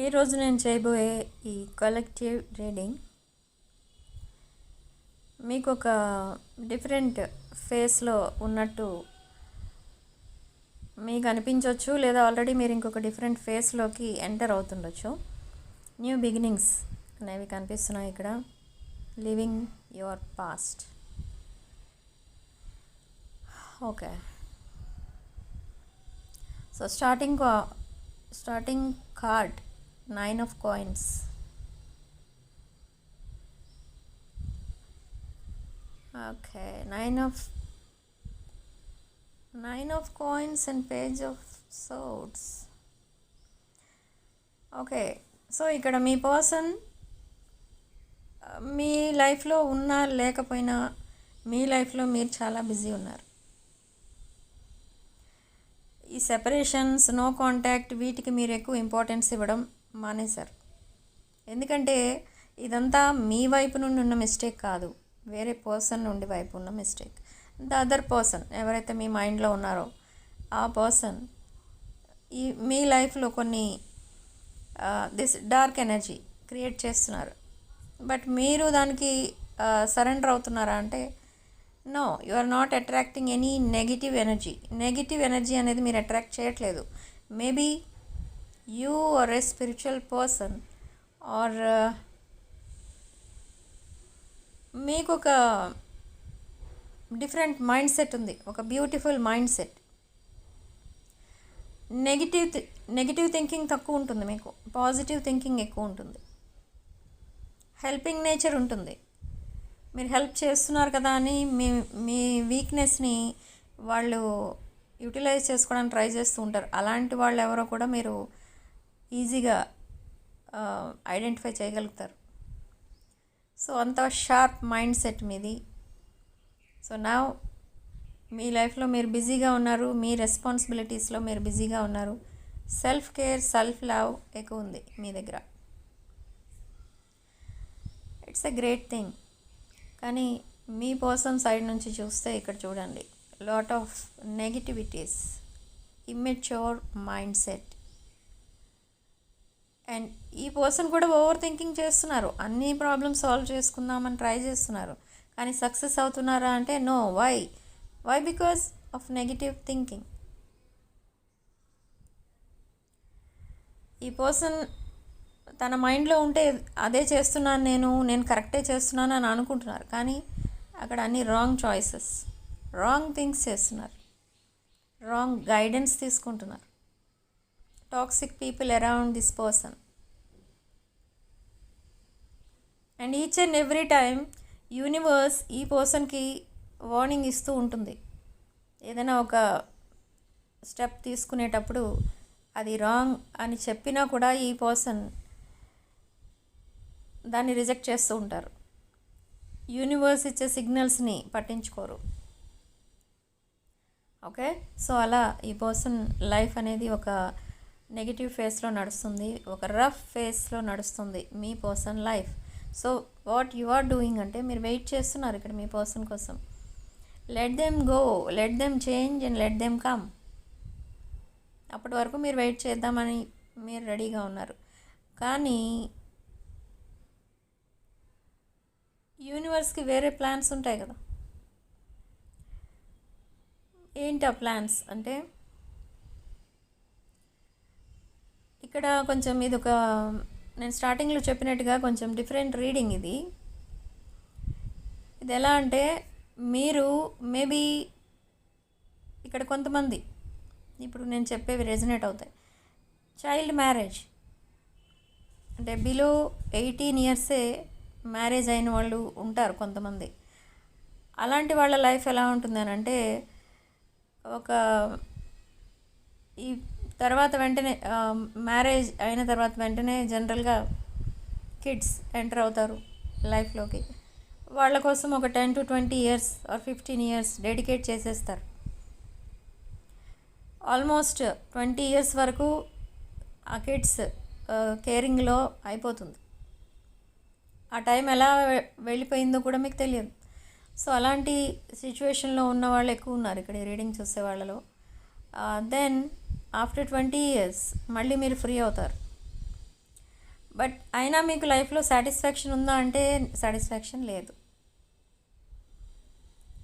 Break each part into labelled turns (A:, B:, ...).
A: ఈరోజు నేను చేయబోయే ఈ కలెక్టివ్ రీడింగ్ మీకు ఒక డిఫరెంట్ ఫేస్లో ఉన్నట్టు మీకు అనిపించవచ్చు, లేదా ఆల్రెడీ మీరు ఇంకొక డిఫరెంట్ ఫేస్లోకి ఎంటర్ అవుతుండొచ్చు. న్యూ బిగినింగ్స్ అనేవి కనిపిస్తున్నాయి ఇక్కడ. Living your past. Okay, so starting card 9 of coins. Okay, nine of coins and page of swords. Okay, so ఇక్కడ మీ పర్సన్ మీ లైఫ్లో ఉన్నా లేకపోయినా మీ లైఫ్లో మీరు చాలా బిజీ ఉన్నారు. ఈ సెపరేషన్స్, నో కాంటాక్ట్, వీటికి మీరు ఎక్కువ ఇంపార్టెన్స్ ఇవ్వడం మానేశారు. ఎందుకంటే ఇదంతా మీ వైపు నుండి ఉన్న మిస్టేక్ కాదు, వేరే పర్సన్ నుండి వైపు ఉన్న మిస్టేక్. ద అదర్ పర్సన్ ఎవరైతే మీ మైండ్లో ఉన్నారో ఆ పర్సన్ మీ లైఫ్లో కొన్ని దిస్ డార్క్ ఎనర్జీ క్రియేట్ చేస్తున్నారు. బట్ మీరు దానికి సరెండర్ అవుతున్నారా అంటే no, you are not attracting any negative energy. Negative energy అనేది మీరు అట్రాక్ట్ చేయట్లేదు. Maybe you are a spiritual person or మీకు ఒక డిఫరెంట్ మైండ్ సెట్ ఉంది, ఒక beautiful mind set. Negative thinking తక్కువ ఉంటుంది, మీకు పాజిటివ్ థింకింగ్ ఎక్కువ ఉంటుంది. హెల్పింగ్ నేచర్ ఉంటుంది. మీరు హెల్ప్ చేస్తున్నారు కదా అని మీ వీక్నెస్ని వాళ్ళు యూటిలైజ్ చేసుకోవడానికి ట్రై చేస్తూ ఉంటారు. అలాంటి వాళ్ళు ఎవరో కూడా మీరు ఈజీగా ఐడెంటిఫై చేయగలుగుతారు. సో అంత షార్ప్ మైండ్ సెట్ మీది. సో నా మీ లైఫ్లో మీరు బిజీగా ఉన్నారు, మీ రెస్పాన్సిబిలిటీస్లో మీరు బిజీగా ఉన్నారు. సెల్ఫ్ కేర్, సెల్ఫ్ లవ్ ఎక్కువ ఉంది మీ దగ్గర. It's a great thing. కానీ మీ పర్సన్ సైడ్ నుంచి చూస్తే ఇక్కడ చూడండి, lot of negativities, immature mind set. And ఈ పర్సన్ కూడా ఓవర్ థింకింగ్ చేస్తున్నారు. అన్ని ప్రాబ్లమ్స్ సాల్వ్ చేసుకుందామని ట్రై చేస్తున్నారు, కానీ సక్సెస్ అవుతున్నారా అంటే no. Why because of negative thinking. ఈ పర్సన్ తన మైండ్లో ఉంటే అదే చేస్తున్నాను, నేను కరెక్టే చేస్తున్నాను అని అనుకుంటున్నారు. కానీ అక్కడ అన్ని రాంగ్ చాయిసెస్, రాంగ్ థింగ్స్ చేస్తున్నారు, రాంగ్ గైడెన్స్ తీసుకుంటున్నారు. Toxic people around this person. And each and every time universe ఈ పర్సన్కి వార్నింగ్ ఇస్తూ ఉంటుంది. ఏదైనా ఒక స్టెప్ తీసుకునేటప్పుడు అది రాంగ్ అని చెప్పినా కూడా ఈ పర్సన్ దాన్ని రిజెక్ట్ చేస్తూ ఉంటారు. యూనివర్స్ ఇచ్చే సిగ్నల్స్ని పట్టించుకోరు. ఓకే, సో అలా ఈ పర్సన్ లైఫ్ అనేది ఒక నెగిటివ్ ఫేస్లో నడుస్తుంది, ఒక రఫ్ ఫేస్లో నడుస్తుంది మీ person life. So what you are doing అంటే మీరు వెయిట్ చేస్తున్నారు ఇక్కడ మీ పర్సన్ కోసం. Let them go, let them change and let them come. అప్పటి వరకు మీరు వెయిట్ చేద్దామని మీరు రెడీగా ఉన్నారు. కానీ యూనివర్స్కి వేరే ప్లాన్స్ ఉంటాయి కదా. ఏంటి ఆ ప్లాన్స్ అంటే, ఇక్కడ కొంచెం ఇది ఒక నేను స్టార్టింగ్లో చెప్పినట్టుగా కొంచెం డిఫరెంట్ రీడింగ్ ఇది. ఇది ఎలా అంటే మీరు మేబీ ఇక్కడ కొంతమంది ఇప్పుడు నేను చెప్పేవి రెజనేట్ అవుతాయి. చైల్డ్ మ్యారేజ్ అంటే బిలో 18 ఇయర్సే మ్యారేజ్ అయిన వాళ్ళు ఉంటారు కొంతమంది. అలాంటి వాళ్ళ లైఫ్ ఎలా ఉంటుంది అని అంటే, ఒక ఈ తర్వాత వెంటనే మ్యారేజ్ అయిన తర్వాత వెంటనే జనరల్గా కిడ్స్ ఎంటర్ అవుతారు లైఫ్లోకి. వాళ్ళ కోసం ఒక 10 to 20 years or 15 years dedicate చేసేస్తారు. ఆల్మోస్ట్ 20 years వరకు ఆ కిడ్స్ కేరింగ్లో అయిపోతుంది. ఆ టైం ఎలా వెళ్ళిపోయిందో కూడా మీకు తెలియదు. సో అలాంటి సిచ్యువేషన్లో ఉన్న వాళ్ళు ఎక్కువ ఉన్నారు ఇక్కడ రీడింగ్ చూసే వాళ్ళలో. దెన్ ఆఫ్టర్ 20 years మళ్ళీ మీరు ఫ్రీ అవుతారు. బట్ అయినా మీకు లైఫ్లో సాటిస్ఫాక్షన్ ఉందా అంటే సాటిస్ఫాక్షన్ లేదు.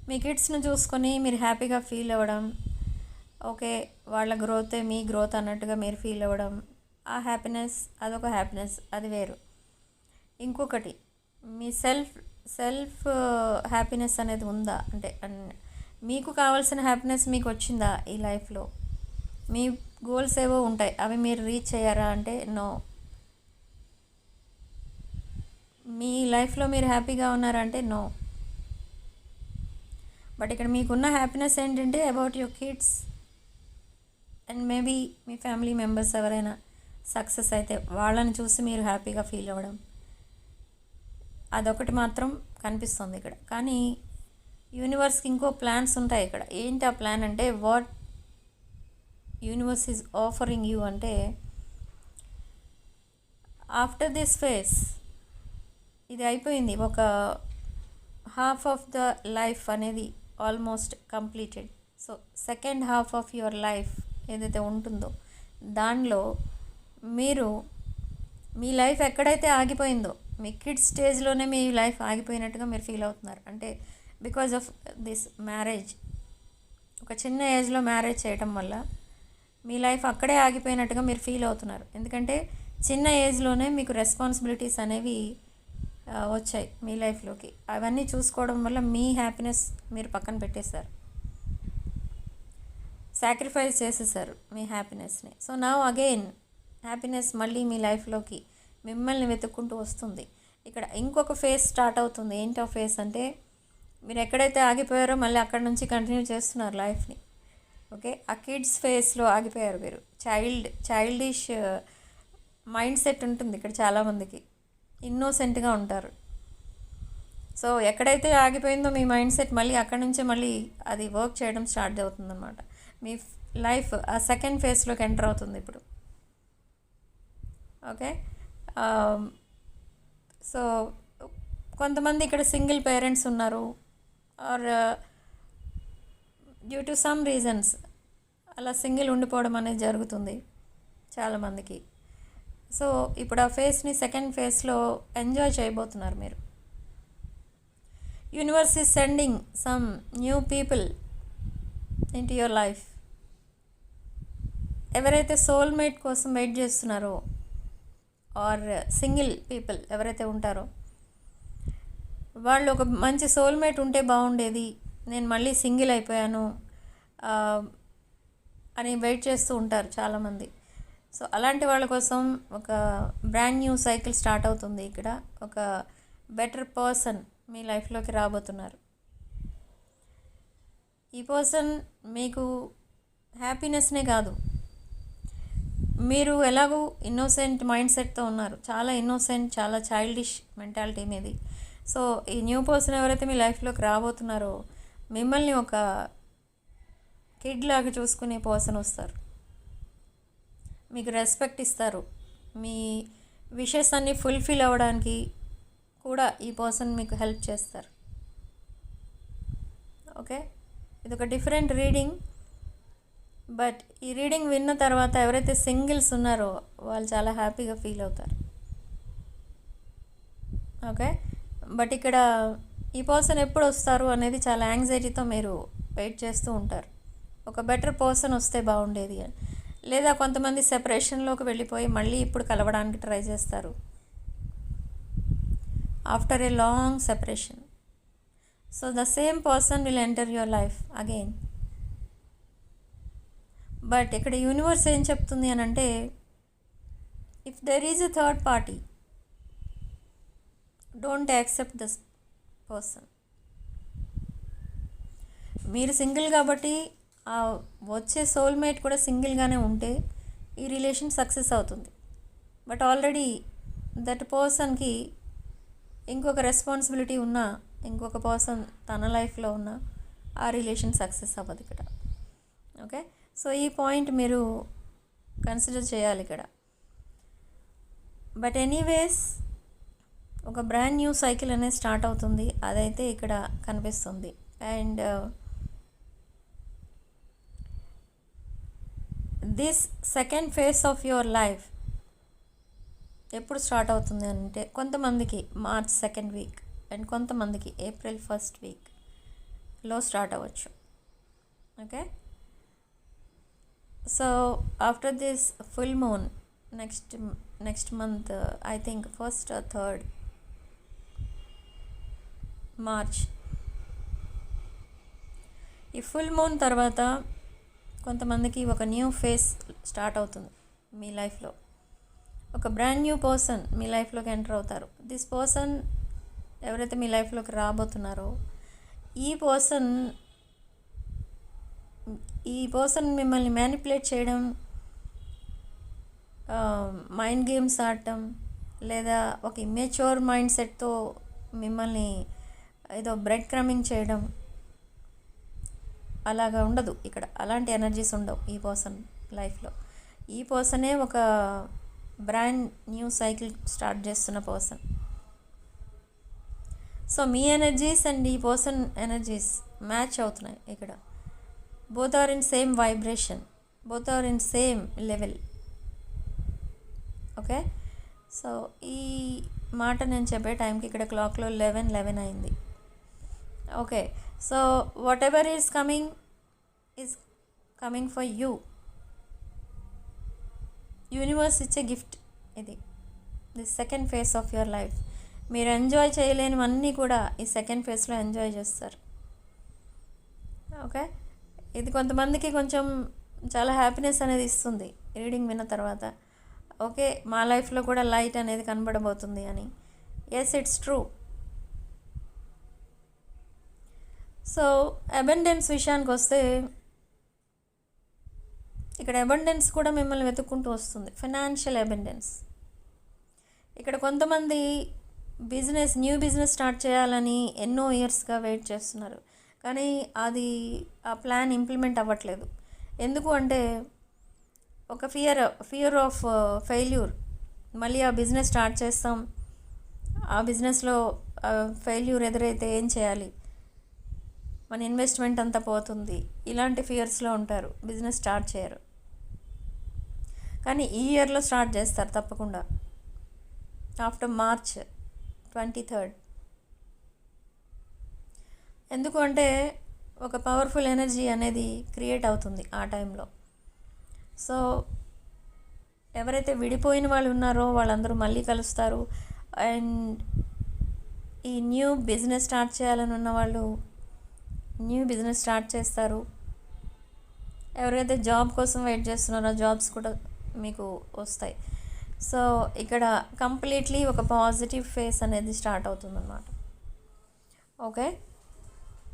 A: మీ కిడ్స్ని చూసుకొని మీరు హ్యాపీగా ఫీల్ అవ్వడం, ఓకే వాళ్ళ గ్రోతే మీ గ్రోత్ అన్నట్టుగా మీరు ఫీల్ అవ్వడం, ఆ హ్యాపీనెస్ అదొక హ్యాపీనెస్, అది వేరు. ఇంకొకటి మీ సెల్ఫ్ హ్యాపీనెస్ అనేది ఉందా అంటే మీకు కావాల్సిన హ్యాపీనెస్ మీకు వచ్చిందా ఈ లైఫ్లో? మీ గోల్స్ ఏవో ఉంటాయి, అవి మీరు రీచ్ అయ్యారా అంటే నో. మీ లైఫ్లో మీరు హ్యాపీగా ఉన్నారంటే నో. బట్ ఇక్కడ మీకున్న హ్యాపీనెస్ ఏంటంటే about your kids and maybe me family members ఎవరైనా సక్సెస్ అయితే వాళ్ళని చూసి మీరు హ్యాపీగా ఫీల్ అవ్వడం, అదొకటి మాత్రం కనిపిస్తుంది ఇక్కడ. కానీ యూనివర్స్కి ఇంకో ప్లాన్స్ ఉంటాయి ఇక్కడ. ఏంటి ఆ ప్లాన్ అంటే what universe is offering you అంటే ఆఫ్టర్ దిస్ ఫేస్ ఇది అయిపోయింది, ఒక హాఫ్ ఆఫ్ ద లైఫ్ అనేది almost completed. So second half of your life ఏదైతే ఉంటుందో దానిలో మీరు మీ లైఫ్ ఎక్కడైతే ఆగిపోయిందో మీ కిడ్స్ స్టేజ్లోనే మీ లైఫ్ ఆగిపోయినట్టుగా మీరు ఫీల్ అవుతున్నారు. అంటే బికాజ్ ఆఫ్ దిస్ మ్యారేజ్, ఒక చిన్న ఏజ్లో మ్యారేజ్ చేయటం వల్ల మీ లైఫ్ అక్కడే ఆగిపోయినట్టుగా మీరు ఫీల్ అవుతున్నారు. ఎందుకంటే చిన్న ఏజ్లోనే మీకు రెస్పాన్సిబిలిటీస్ అనేవి వచ్చాయి మీ లైఫ్లోకి. అవన్నీ చూసుకోవడం వల్ల మీ హ్యాపీనెస్ మీరు పక్కన పెట్టేశారు, సాక్రిఫైస్ చేసేసారు మీ హ్యాపీనెస్ని. సో నౌ అగైన్ హ్యాపీనెస్ మళ్ళీ మీ లైఫ్లోకి మిమ్మల్ని వెతుక్కుంటూ వస్తుంది. ఇక్కడ ఇంకొక ఫేజ్ స్టార్ట్ అవుతుంది. ఏంటో ఫేజ్ అంటే మీరు ఎక్కడైతే ఆగిపోయారో మళ్ళీ అక్కడ నుంచి కంటిన్యూ చేస్తున్నారు లైఫ్ని. ఓకే, ఆ కిడ్స్ ఫేస్లో ఆగిపోయారు మీరు. చైల్డిష్ మైండ్ సెట్ ఉంటుంది ఇక్కడ చాలామందికి, ఇన్నోసెంట్గా ఉంటారు. సో ఎక్కడైతే ఆగిపోయిందో మీ మైండ్ సెట్ మళ్ళీ అక్కడి నుంచే మళ్ళీ అది వర్క్ చేయడం స్టార్ట్ అవుతుంది అనమాట. మీ లైఫ్ ఆ సెకండ్ ఫేజ్లోకి ఎంటర్ అవుతుంది ఇప్పుడు. ఓకే, సో కొంతమంది ఇక్కడ సింగిల్ పేరెంట్స్ ఉన్నారు, or due to some reasons అలా సింగిల్ ఉండిపోవడం అనేది జరుగుతుంది చాలామందికి. సో ఇప్పుడు ఆ ఫేస్ని సెకండ్ ఫేస్లో ఎంజాయ్ చేయబోతున్నారు మీరు. Universe is sending some new people into your life. ఎవరైతే సోల్మేట్ కోసం వెయిట్ చేస్తున్నారో ఆర్ సింగిల్ పీపుల్ ఎవరైతే ఉంటారో వాళ్ళు ఒక మంచి సోల్మేట్ ఉంటే బాగుండేది, నేను మళ్ళీ సింగిల్ అయిపోయాను అని వెయిట్ చేస్తూ ఉంటారు చాలామంది. సో అలాంటి వాళ్ళ కోసం ఒక బ్రాండ్ న్యూ సైకిల్ స్టార్ట్ అవుతుంది ఇక్కడ. ఒక బెటర్ పర్సన్ మీ లైఫ్లోకి రాబోతున్నారు. ఈ పర్సన్ మీకు హ్యాపీనెస్నే కాదు, మీరు ఎలాగూ ఇన్నోసెంట్ మైండ్ సెట్తో ఉన్నారు, చాలా ఇన్నోసెంట్, చాలా చైల్డిష్ మెంటాలిటీ మీది. సో ఈ న్యూ పర్సన్ ఎవరైతే మీ లైఫ్లోకి రాబోతున్నారో మిమ్మల్ని ఒక కిడ్ లాగా చూసుకునే పర్సన్ వస్తారు, మీకు రెస్పెక్ట్ ఇస్తారు, మీ విషెస్ అన్నీ ఫుల్ఫిల్ అవ్వడానికి కూడా ఈ పర్సన్ మీకు హెల్ప్ చేస్తారు. ఓకే, ఇది ఒక డిఫరెంట్ రీడింగ్. బట్ ఈ రీడింగ్ విన్న తర్వాత ఎవరైతే సింగిల్స్ ఉన్నారో వాళ్ళు చాలా హ్యాపీగా ఫీల్ అవుతారు. ఓకే, బట్ ఇక్కడ ఈ పర్సన్ ఎప్పుడు వస్తారు అనేది చాలా యాంగ్జైటీతో మీరు వెయిట్ చేస్తూ ఉంటారు. ఒక బెటర్ పర్సన్ వస్తే బాగుండేది అని. లేదా కొంతమంది సెపరేషన్లోకి వెళ్ళిపోయి మళ్ళీ ఇప్పుడు కలవడానికి ట్రై చేస్తారు after a long separation. So the same person will enter your life again. But ఇక్కడ యూనివర్స్ ఏం చెప్తుంది అని అంటే, if there is a third party, don't accept this person. మీరు సింగిల్ కాబట్టి ఆ వచ్చే సోల్మేట్ కూడా సింగిల్గానే ఉంటే ఈ రిలేషన్ సక్సెస్ అవుతుంది. బట్ ఆల్రెడీ దట్ పర్సన్కి ఇంకొక రెస్పాన్సిబిలిటీ ఉన్నా, ఇంకొక పర్సన్ తన లైఫ్లో ఉన్న ఆ రిలేషన్ సక్సెస్ అవ్వదు ఇక్కడ. ఓకే, సో ఈ పాయింట్ మీరు కన్సిడర్ చేయాలి ఇక్కడ. బట్ ఎనీవేస్ ఒక బ్రాండ్ న్యూ సైకిల్ అనేది స్టార్ట్ అవుతుంది, అదైతే ఇక్కడ కనిపిస్తుంది. And this second phase of your life ఎప్పుడు స్టార్ట్ అవుతుంది అంటే కొంతమందికి మార్చ్ సెకండ్ వీక్ అండ్ కొంతమందికి ఏప్రిల్ ఫస్ట్ వీక్లో స్టార్ట్ అవ్వచ్చు. Okay, so after this full moon next month I think 1st or 3rd March, ఈ ఫుల్ మూన్ తర్వాత కొంతమందికి ఒక న్యూ ఫేస్ స్టార్ట్ అవుతుంది మీ లైఫ్లో. ఒక బ్రాండ్ న్యూ పర్సన్ మీ లైఫ్లోకి ఎంటర్ అవుతారు. దిస్ పర్సన్ ఎవరైతే మీ లైఫ్లోకి రాబోతున్నారో ఈ పర్సన్ మిమ్మల్ని మ్యానిపులేట్ చేయడం, మైండ్ గేమ్స్ ఆడటం, లేదా ఒక ఇమ్మెచ్యూర్ మైండ్ సెట్తో మిమ్మల్ని ఏదో బ్రెడ్ క్రమింగ్ చేయడం అలాగా ఉండదు. ఇక్కడ అలాంటి ఎనర్జీస్ ఉండవు ఈ పర్సన్ లైఫ్లో. ఈ పర్సనే ఒక బ్రాండ్ న్యూ సైకిల్ స్టార్ట్ చేస్తున్న పర్సన్. సో మీ ఎనర్జీస్ అండ్ ఈ పర్సన్ ఎనర్జీస్ మ్యాచ్ అవుతున్నాయి ఇక్కడ. Both are in same vibration, both are in same level. Okay, so ఈ మాట నేను చెప్పే టైంకి ఇక్కడ క్లాక్లో 11 అయింది. Okay, so whatever is coming for you. Universe ఇచ్చే గిఫ్ట్ ఇది, this second phase of your life. మీరు ఎంజాయ్ చేయలేనివన్నీ కూడా ఈ సెకండ్ ఫేజ్లో ఎంజాయ్ చేస్తారు. ఓకే, ఇది కొంతమందికి కొంచెం చాలా హ్యాపీనెస్ అనేది ఇస్తుంది రీడింగ్ విన్న తర్వాత. ఓకే, మా లైఫ్లో కూడా లైట్ అనేది కనబడబోతుంది అని. Yes, it's true. So abundance విషయానికి వస్తే ఇక్కడ అబండెన్స్ కూడా మిమ్మల్ని వెతుక్కుంటూ వస్తుంది. Financial abundance. ఇక్కడ కొంతమంది న్యూ బిజినెస్ స్టార్ట్ చేయాలని ఎన్నో ఇయర్స్గా వెయిట్ చేస్తున్నారు, కానీ ఆ ప్లాన్ ఇంప్లిమెంట్ అవ్వట్లేదు. ఎందుకు అంటే ఒక ఫియర్ ఆఫ్ ఫెయిల్యూర్. మళ్ళీ ఆ బిజినెస్ స్టార్ట్ చేస్తాం, ఆ బిజినెస్లో ఫెయిల్యూర్ ఎదురైతే ఏం చేయాలి, మన ఇన్వెస్ట్మెంట్ అంతా పోతుంది, ఇలాంటి ఫియర్స్లో ఉంటారు, బిజినెస్ స్టార్ట్ చేయరు. కానీ ఈ ఇయర్లో స్టార్ట్ చేస్తారు తప్పకుండా, ఆఫ్టర్ మార్చ్ 23rd. ఎందుకు అంటే ఒక పవర్ఫుల్ ఎనర్జీ అనేది క్రియేట్ అవుతుంది ఆ టైంలో. సో ఎవరైతే విడిపోయిన వాళ్ళు ఉన్నారో వాళ్ళందరూ మళ్ళీ కలుస్తారు. అండ్ ఈ న్యూ బిజినెస్ స్టార్ట్ చేయాలని ఉన్న వాళ్ళు న్యూ బిజినెస్ స్టార్ట్ చేస్తారు. ఎవరైతే జాబ్ కోసం వెయిట్ చేస్తున్నారో జాబ్స్ కూడా మీకు వస్తాయి. సో ఇక్కడ కంప్లీట్లీ ఒక పాజిటివ్ ఫేస్ అనేది స్టార్ట్ అవుతుందన్నమాట. ఓకే,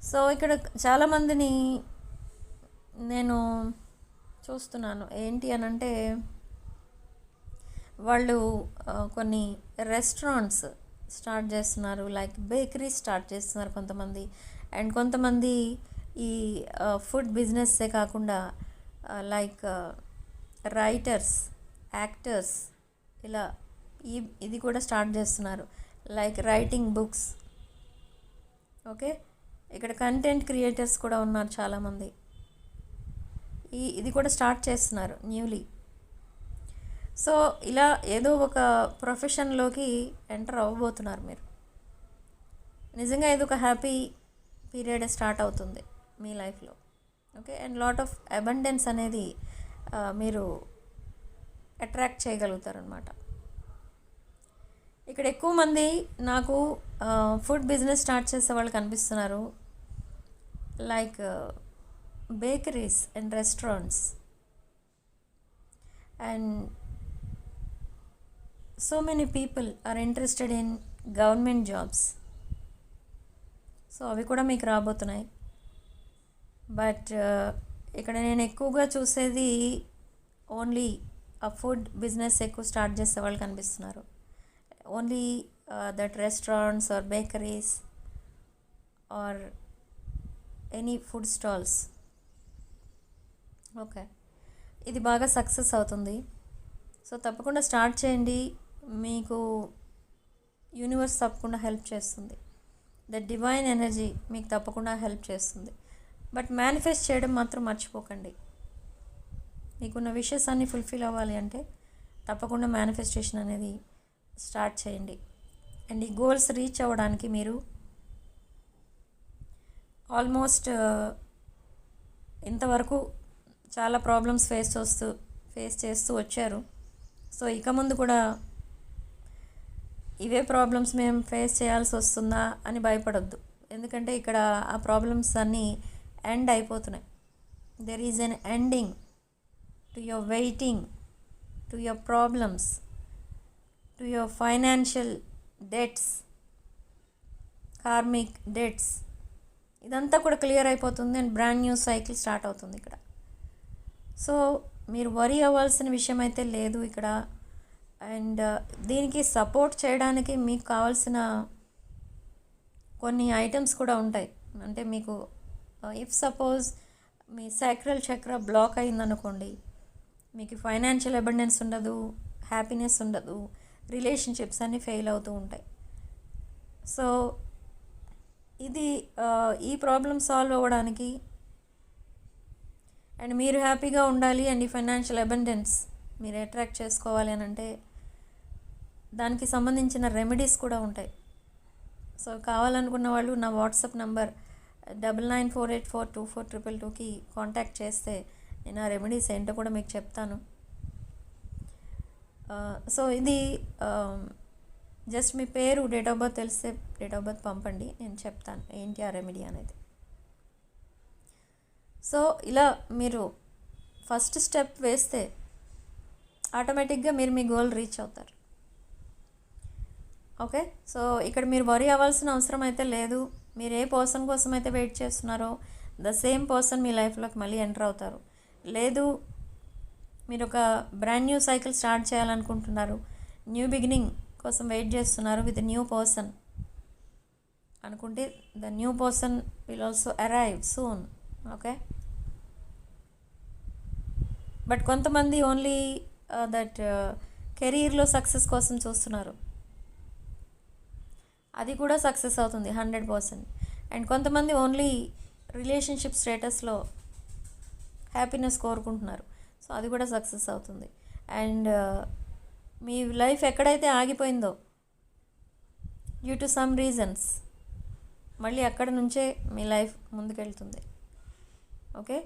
A: సో ఇక్కడ చాలామందిని నేను చూస్తున్నాను. ఏంటి అని అంటే వాళ్ళు కొన్ని రెస్టారెంట్స్ స్టార్ట్ చేస్తున్నారు, లైక్ బేకరీ స్టార్ట్ చేస్తున్నారు కొంతమంది. అండ్ కొంతమంది ఈ ఫుడ్ బిజినెస్సే కాకుండా లైక్ రైటర్స్, యాక్టర్స్, ఇలా ఇది కూడా స్టార్ట్ చేస్తున్నారు, లైక్ రైటింగ్ బుక్స్. ఓకే, ఇక్కడ కంటెంట్ క్రియేటర్స్ కూడా ఉన్నారు చాలామంది. ఇది కూడా స్టార్ట్ చేస్తున్నారు న్యూలీ. సో ఇలా ఏదో ఒక ప్రొఫెషన్లోకి ఎంటర్ అవ్వబోతున్నారు మీరు. నిజంగా ఇది ఒక హ్యాపీ పీరియడ్ స్టార్ట్ అవుతుంది మీ లైఫ్లో. Okay, and lot of abundance అనేది మీరు అట్రాక్ట్ చేయగలుగుతారు అనమాట. ఇక్కడ ఎక్కువ మంది నాకు ఫుడ్ బిజినెస్ స్టార్ట్ చేసే వాళ్ళు కనిపిస్తున్నారు, like bakeries and restaurants. And so many people are interested in government jobs. So అవి కూడా మీకు రాబోతున్నాయి. బట్ ఇక్కడ నేను ఎక్కువగా చూసేది ఓన్లీ ఆ ఫుడ్ బిజినెస్ ఎక్కువ స్టార్ట్ చేసే వాళ్ళు కనిపిస్తున్నారు. Only that restaurants or bakeries or any food stalls. Okay, ఇది బాగా సక్సెస్ అవుతుంది. సో తప్పకుండా స్టార్ట్ చేయండి, మీకు యూనివర్స్ తప్పకుండా హెల్ప్ చేస్తుంది. ద డివైన్ ఎనర్జీ మీకు తప్పకుండా హెల్ప్ చేస్తుంది. బట్ మేనిఫెస్ట్ చేయడం మాత్రం మర్చిపోకండి. మీకున్న విషెస్ అన్నీ ఫుల్ఫిల్ అవ్వాలి అంటే తప్పకుండా మేనిఫెస్టేషన్ అనేది స్టార్ట్ చేయండి. అండ్ ఈ గోల్స్ రీచ్ అవ్వడానికి మీరు ఆల్మోస్ట్ ఇంతవరకు చాలా ప్రాబ్లమ్స్ ఫేస్ చేస్తూ వచ్చారు. సో ఇక ముందు కూడా ఇవే ప్రాబ్లమ్స్ మేము ఫేస్ చేయాల్సి వస్తుందా అని భయపడొద్దు. ఎందుకంటే ఇక్కడ ఆ ప్రాబ్లమ్స్ అన్నీ ఎండ్ అయిపోతున్నాయి. There is an ending to your waiting, to your problems, to your financial debts, karmic debts. ఇదంతా కూడా క్లియర్ అయిపోతుంది and brand new cycle start అవుతుంది ఇక్కడ. సో మీరు వరీ అవ్వాల్సిన విషయం అయితే లేదు ఇక్కడ. అండ్ దీనికి సపోర్ట్ చేయడానికి మీకు కావాల్సిన కొన్ని ఐటమ్స్ కూడా ఉంటాయి. అంటే మీకు ఇఫ్ సపోజ్ మీ సాక్రల్ చక్ర బ్లాక్ అయిందనుకోండి, మీకు ఫైనాన్షియల్ అబండెన్స్ ఉండదు, హ్యాపీనెస్ ఉండదు, రిలేషన్షిప్స్ అన్నీ ఫెయిల్ అవుతూ ఉంటాయి. సో ఇది ఈ ప్రాబ్లమ్ సాల్వ్ అవ్వడానికి అండ్ మీరు హ్యాపీగా ఉండాలి అండ్ ఈ ఫైనాన్షియల్ అబండెన్స్ మీరు అట్రాక్ట్ చేసుకోవాలి అని అంటే దానికి సంబంధించిన రెమెడీస్ కూడా ఉంటాయి. సో కావాలనుకున్న వాళ్ళు నా వాట్సాప్ నంబర్ 9948424222కి కాంటాక్ట్ చేస్తే నేను ఆ రెమెడీస్ ఏంటో కూడా మీకు చెప్తాను. సో ఇది జస్ట్ మీ పేరు, డేట్ ఆఫ్ బర్త్ తెలిస్తే డేట్ ఆఫ్ బర్త్ పంపండి, నేను చెప్తాను ఏంటి ఆ రెమెడీ అనేది. సో ఇలా మీరు ఫస్ట్ స్టెప్ వేస్తే ఆటోమేటిక్గా మీరు మీ గోల్ రీచ్ అవుతారు. ఓకే, సో ఇక్కడ మీరు వరీ అవ్వాల్సిన అవసరం అయితే లేదు. మీరు ఏ పర్సన్ కోసం అయితే వెయిట్ చేస్తున్నారో ద సేమ్ పర్సన్ మీ లైఫ్లోకి మళ్ళీ ఎంటర్ అవుతారు. లేదు మీరు ఒక బ్రాండ్ న్యూ సైకిల్ స్టార్ట్ చేయాలనుకుంటున్నారు, న్యూ బిగినింగ్ కోసం వెయిట్ చేస్తున్నారు విత్ న్యూ పర్సన్ అనుకుంటే the new person will also arrive soon. Okay, but కొంతమంది ఓన్లీ దట్ కెరీర్లో సక్సెస్ కోసం చూస్తున్నారు, అది కూడా సక్సెస్ అవుతుంది 100%. అండ్ కొంతమంది ఓన్లీ రిలేషన్షిప్ స్టేటస్లో హ్యాపీనెస్ కోరుకుంటున్నారు, సో అది కూడా సక్సెస్ అవుతుంది. అండ్ మీ లైఫ్ ఎక్కడైతే ఆగిపోయిందో డ్యూ టు సమ్ రీజన్స్ మళ్ళీ అక్కడ నుంచే మీ లైఫ్ ముందుకెళ్తుంది. ఓకే,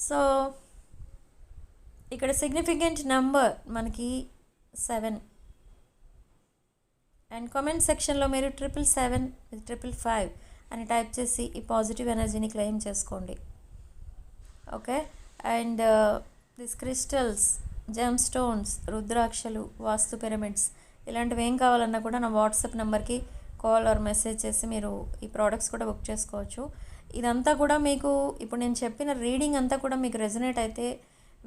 A: సో ఇక్కడ సిగ్నిఫికెంట్ నెంబర్ మనకి 7. అండ్ కామెంట్ సెక్షన్లో మీరు 777 555 అని టైప్ చేసి ఈ పాజిటివ్ ఎనర్జీని క్లెయిమ్ చేసుకోండి. Okay, and this crystals, gem stones, రుద్రాక్షలు, వాస్తు పిరమిడ్స్ ఇలాంటివి ఏం కావాలన్నా కూడా నా వాట్సాప్ నెంబర్కి కాల్ ఆర్ మెసేజ్ చేసి మీరు ఈ ప్రోడక్ట్స్ కూడా బుక్ చేసుకోవచ్చు. ఇదంతా కూడా మీకు ఇప్పుడు నేను చెప్పిన రీడింగ్ అంతా కూడా మీకు రెజనేట్ అయితే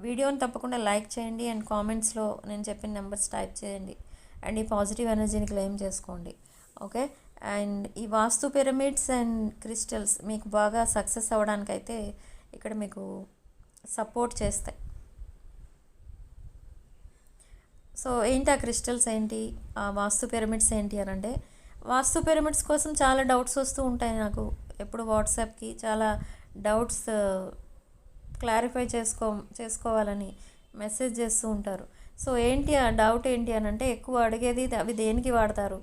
A: వీడియోని తప్పకుండా లైక్ చేయండి అండ్ కామెంట్స్లో నేను చెప్పిన నెంబర్స్ టైప్ చేయండి అండ్ ఈ పాజిటివ్ ఎనర్జీని క్లెయిమ్ చేసుకోండి. ఓకే, అండ్ ఈ వాస్తు పిరమిడ్స్ అండ్ క్రిస్టల్స్ మీకు బాగా సక్సెస్ అవ్వడానికైతే ఇక్కడ మీకు సపోర్ట్ చేస్తాయి. సో ఏంటి ఆ క్రిస్టల్స్ ఏంటి, ఆ వాస్తు పిరమిడ్స్ ఏంటి అని అంటే, వాస్తు పిరమిడ్స్ కోసం చాలా డౌట్స్ వస్తూ ఉంటాయి నాకు. ఎప్పుడు వాట్సాప్కి చాలా డౌట్స్ క్లారిఫై చేసుకోవాలని మెసేజ్ చేస్తూ ఉంటారు. సో ఏంటి ఆ డౌట్ ఏంటి అని అంటే, ఎక్కువ అడిగేది అవి దేనికి వాడతారు,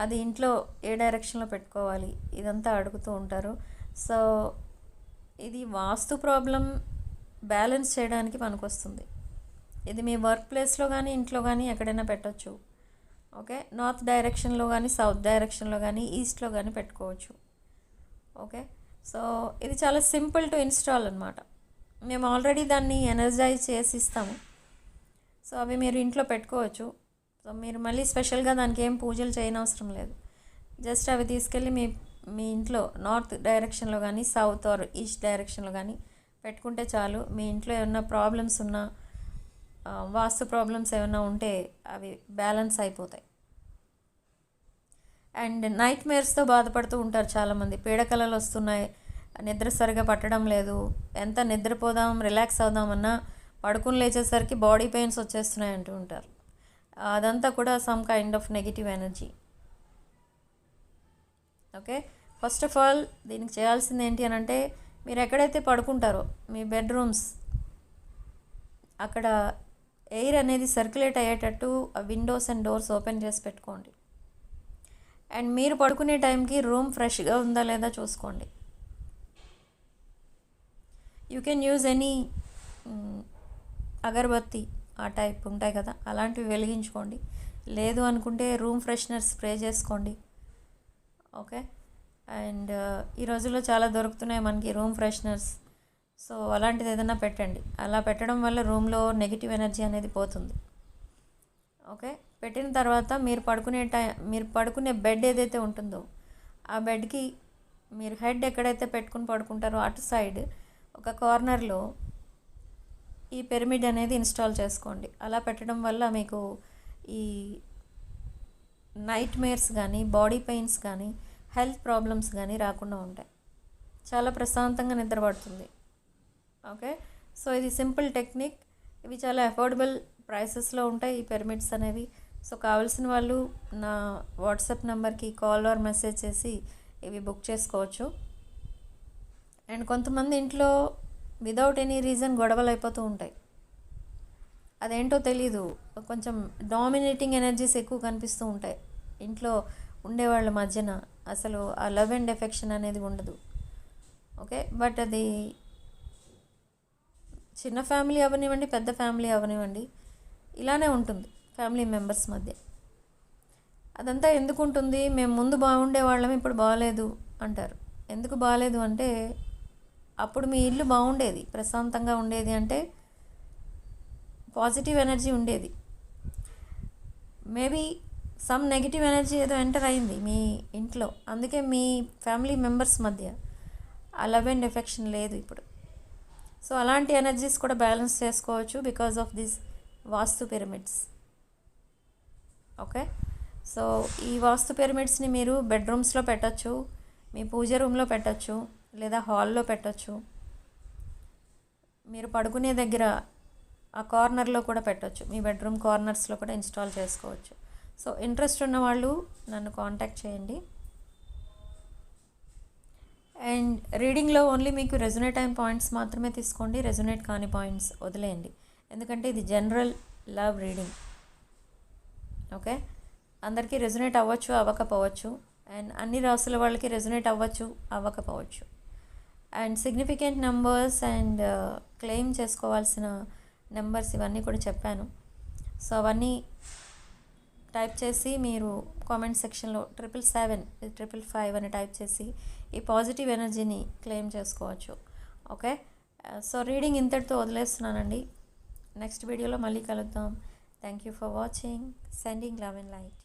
A: అది ఇంట్లో ఏ డైరెక్షన్లో పెట్టుకోవాలి, ఇదంతా అడుగుతూ ఉంటారు. సో ఇది వాస్తు ప్రాబ్లం బ్యాలెన్స్ చేయడానికి పనికొస్తుంది. ఇది మీ వర్క్ ప్లేస్లో కానీ ఇంట్లో కానీ ఎక్కడైనా పెట్టచ్చు. ఓకే, నార్త్ డైరెక్షన్లో కానీ సౌత్ డైరెక్షన్లో కానీ ఈస్ట్లో కానీ పెట్టుకోవచ్చు. ఓకే, సో ఇది చాలా సింపుల్ టు ఇన్స్టాల్ అనమాట. మేము ఆల్రెడీ దాన్ని ఎనర్జైజ్ చేసి ఇస్తాము. సో అవి మీరు ఇంట్లో పెట్టుకోవచ్చు. సో మీరు మళ్ళీ స్పెషల్గా దానికి ఏం పూజలు చేయనవసరం లేదు. జస్ట్ అవి తీసుకెళ్ళి మీ ఇంట్లో నార్త్ డైరెక్షన్లో కానీ సౌత్ ఆర్ ఈస్ట్ డైరెక్షన్లో కానీ పెట్టుకుంటే చాలు. మీ ఇంట్లో ఏమన్నా ప్రాబ్లమ్స్ ఉన్నా, వాస్తు ప్రాబ్లమ్స్ ఏమైనా ఉంటే అవి బ్యాలెన్స్ అయిపోతాయి. అండ్ నైట్ మేర్స్తో బాధపడుతూ ఉంటారు చాలామంది. పీడకలలు వస్తున్నాయి, నిద్ర సరిగా పట్టడం లేదు, ఎంత నిద్రపోదాం రిలాక్స్ అవుదామన్నా పడుకుని లేచేసరికి బాడీ పెయిన్స్ వచ్చేస్తున్నాయి అంటూ ఉంటారు. అదంతా కూడా some kind of negative energy. Okay, first of all దీనికి చేయాల్సింది ఏంటి అని అంటే, మీరు ఎక్కడైతే పడుకుంటారో మీ బెడ్రూమ్స్ అక్కడ ఎయిర్ అనేది సర్క్యులేట్ అయ్యేటట్టు విండోస్ అండ్ డోర్స్ ఓపెన్ చేసి పెట్టుకోండి. అండ్ మీరు పడుకునే టైంకి రూమ్ ఫ్రెష్గా ఉందా లేదా చూసుకోండి. యూ కెన్ యూజ్ ఎనీ అగరబత్తి ఆ టైప్ ఉంటాయి కదా, అలాంటివి వెలిగించుకోండి. లేదు అనుకుంటే రూమ్ ఫ్రెషనర్ స్ప్రే చేసుకోండి. ఓకే. అండ్ ఈ రోజుల్లో చాలా దొరుకుతున్నాయి మనకి రూమ్ ఫ్రెషనర్స్. సో అలాంటిది ఏదైనా పెట్టండి. అలా పెట్టడం వల్ల రూమ్లో నెగిటివ్ ఎనర్జీ అనేది పోతుంది. ఓకే. పెట్టిన తర్వాత మీరు పడుకునే బెడ్ ఏదైతే ఉంటుందో ఆ బెడ్కి మీరు హెడ్ ఎక్కడైతే పెట్టుకుని పడుకుంటారో అటు సైడ్ ఒక కార్నర్లో ఈ పిరమిడ్ అనేది ఇన్స్టాల్ చేసుకోండి. అలా పెట్టడం వల్ల మీకు ఈ నైట్ మేర్స్ కానీ, బాడీ పెయిన్స్ కానీ, హెల్త్ ప్రాబ్లమ్స్ కానీ రాకుండా ఉంటాయి. చాలా ప్రశాంతంగా నిద్రపడుతుంది. ఓకే. సో ఇది సింపుల్ టెక్నిక్. ఇవి చాలా అఫోర్డబుల్ ప్రైసెస్లో ఉంటాయి ఈ పిరమిడ్స్ అనేవి. సో కావాల్సిన వాళ్ళు నా వాట్సాప్ నెంబర్కి కాల్ ఆర్ మెసేజ్ చేసి ఇవి బుక్ చేసుకోవచ్చు. అండ్ కొంతమంది ఇంట్లో వితౌట్ ఎనీ రీజన్ గొడవలు అయిపోతూ ఉంటాయి. అదేంటో తెలీదు, కొంచెం డామినేటింగ్ ఎనర్జీస్ ఎక్కువ కనిపిస్తూ ఉంటాయి ఇంట్లో ఉండేవాళ్ళ మధ్యన. అసలు ఆ లవ్ అండ్ ఎఫెక్షన్ అనేది ఉండదు. ఓకే. బట్ అది చిన్న ఫ్యామిలీ అవనివ్వండి, పెద్ద ఫ్యామిలీ అవనివ్వండి, ఇలానే ఉంటుంది ఫ్యామిలీ మెంబర్స్ మధ్య. అదంతా ఎందుకు ఉంటుంది? మేము ముందు బాగుండే వాళ్ళం, ఇప్పుడు బాగాలేదు అంటారు. ఎందుకు బాగాలేదు అంటే అప్పుడు మీ ఇల్లు బాగుండేది, ప్రశాంతంగా ఉండేది, అంటే పాజిటివ్ ఎనర్జీ ఉండేది. మేబీ సమ్ నెగిటివ్ ఎనర్జీ ఏదో ఎంటర్ అయింది మీ ఇంట్లో, అందుకే మీ ఫ్యామిలీ మెంబర్స్ మధ్య ఆ లవ్ అండ్ ఎఫెక్షన్ లేదు ఇప్పుడు. సో అలాంటి ఎనర్జీస్ కూడా బ్యాలెన్స్ చేసుకోవచ్చు because of this vastu pyramids. Okay. So ఈ వాస్తు పిరమిడ్స్ని మీరు బెడ్రూమ్స్లో పెట్టచ్చు, మీ పూజ రూమ్లో పెట్టచ్చు, లేదా హాల్లో పెట్టచ్చు, మీరు పడుకునే దగ్గర ఆ కార్నర్లో కూడా పెట్టచ్చు, మీ బెడ్రూమ్ కార్నర్స్లో కూడా ఇన్స్టాల్ చేసుకోవచ్చు. సో ఇంట్రెస్ట్ ఉన్న వాళ్ళు నన్ను కాంటాక్ట్ చేయండి. అండ్ రీడింగ్లో ఓన్లీ మీకు రెజొనేట్ అయిన పాయింట్స్ మాత్రమే తీసుకోండి, రెజొనేట్ కాని పాయింట్స్ వదిలేయండి. ఎందుకంటే ఇది జనరల్ లవ్ రీడింగ్. ఓకే. అందరికీ రెజొనేట్ అవ్వచ్చు, అవ్వకపోవచ్చు. అండ్ అన్ని రాసుల వాళ్ళకి రెజొనేట్ అవ్వచ్చు, అవ్వకపోవచ్చు. And significant numbers and claim చేసుకోవాల్సిన నెంబర్స్ ఇవన్నీ కూడా చెప్పాను. సో అవన్నీ టైప్ చేసి మీరు కామెంట్ సెక్షన్లో 777, 555 అని టైప్ చేసి ఈ పాజిటివ్ ఎనర్జీని క్లెయిమ్ చేసుకోవచ్చు. ఓకే. సో రీడింగ్ ఇంతటితో వదిలేస్తున్నానండి. నెక్స్ట్ వీడియోలో మళ్ళీ కలుద్దాం. Thank you for watching. Sending love and light.